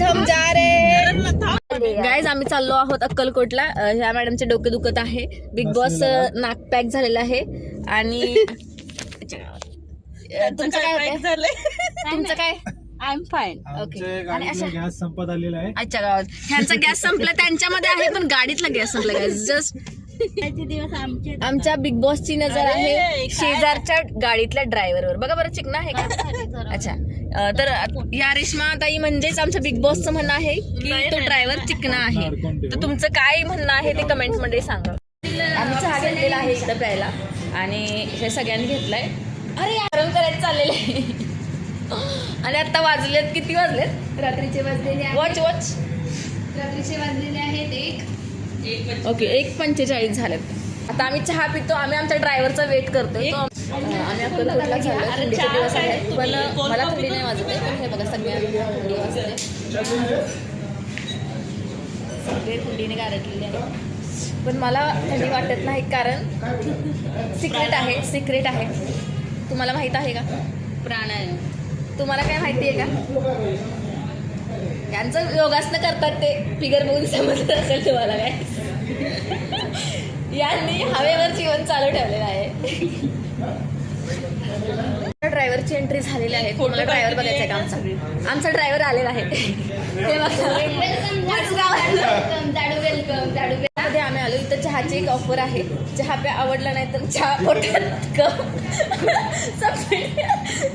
हम जा रे गाईज, आम्ही चाललो आहोत अक्कलकोटला. ह्या मॅडमचे डोके दुखत आहे. बिग बॉस नाक पॅक झालेला आहे. आणि तुमचं काय झालंय? तुमचं काय? I am fine. ओके. आणि अशा गॅस संपत आलेला आहे. अच्छा गावात ह्यांचा गॅस संपला, त्यांच्यामध्ये आहे पण गाडीतला गॅस संपला. गाईज जस्ट आमच्या बिग बॉसची नजर आहे शेजारच्या गाडीतल्या ड्रायव्हरवर. बघा बरं, चिकना आहे का? अच्छा. तर या रेश्मा ताई म्हणजेच आमच्या बिग बॉसचं म्हणणं आहे की तो ड्रायव्हर चिकना आहे. तर तुमचं काय म्हणणं आहे ते कमेंट मध्ये सांगा. आम्ही चहा घेतलेला आहे इकडं प्यायला आणि हे सगळ्यांनी घेतलंय. अरे आराम करायचं चाललेलं आहे. आणि आता वाजलेत, किती वाजलेत? रात्रीचे वाजलेले वॉच रात्रीचे वाजलेले आहेत 1. ओके, 1:45 झालेत. आता आम्ही चहा पितो. आम्ही आमच्या ड्रायव्हरचा वेट करतोय. आम्ही अक्कलकोटला चाललो. थंडीचे दिवस आहेत पण मला थंडी नाही वाजते. पण हे बघा, सगळ्यांना थंडी वाजते. सगळे थंडीने गारटलेले आहे पण मला थंडी वाटत नाही, कारण सिक्रेट आहे. तुम्हाला माहित आहे का? प्राणायाम. तुम्हाला काय माहिती आहे का? यांचं योगासनं करतात ते फिगर बघून समजत असेल तुम्हाला काय. यांनी हवेवर जीवन चालू ठेवलेलं आहे. ड्रायव्हरची एंट्री झालेली आहे. तुम्हाला ड्रायव्हर बघायचा आहे का? आमचा ड्रायव्हर आलेला आहे. ते मध्ये आम्ही आलो. इथं चहाची एक ऑफर आहे. चहा प्या, आवडला नाही तर चहा पोटात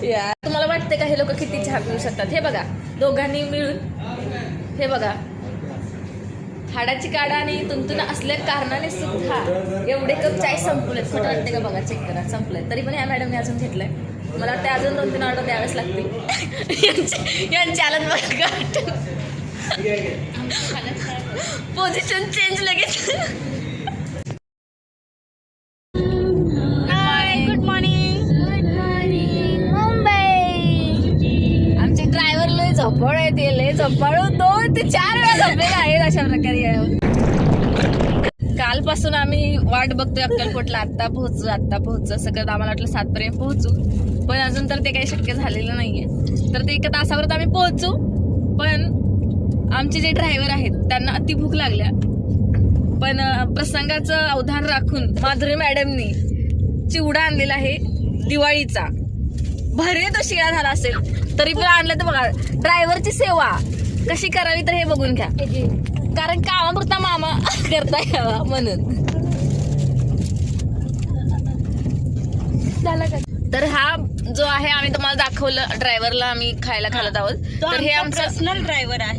या. तुम्हाला वाटते का हे लोक किती चहा पिऊ शकतात? हे बघा, दोघांनी मिळून हे बघा, हाडाची काढा आणि तुंतुन असल्या कारणाने सुद्धा एवढे कप चाय संपलेत. खोटं वाटते का? बघा, चेक करा, संपलंय. तरी पण या मॅडमने अजून घेतलंय. मला वाटतं अजून 2-3 ऑर्डर द्यावेच लागतील. यांची हालत बघा, पोझिशन चेंज लगेच. Good morning Mumbai. आमचे ड्रायव्हर लय झोपाळ आहे. ते लय झोपाळ 2 ते 4 वेळा झोपलेले आहेत. अशा प्रकारे कालपासून आम्ही वाट बघतोय अक्कलकोटला. आत्ता पोहोचू असं करत आम्हाला वाटलं 7 पर्यंत पोहोचू, पण अजून तर ते काही शक्य झालेलं नाहीये. तर ते 1 तासावरच आम्ही पोहोचू. पण आमचे जे ड्रायव्हर आहेत त्यांना अति भूक लागल्या. पण प्रसंगाचं अवधान राखून माधुरी मॅडमनी चिवडा आणलेला आहे दिवाळीचा. भरे तो शिळा झाला असेल तरी पण आणलं. तर बघा, ड्रायव्हरची सेवा कशी करावी तर हे बघून घ्या, कारण कामापुरता मामा करता यावा म्हणून. तर हा जो आहे आम्ही तुम्हाला दाखवलं ड्रायव्हरला आम्ही खायला घालत आहोत. तर हे आमचा पर्सनल ड्रायव्हर आहे.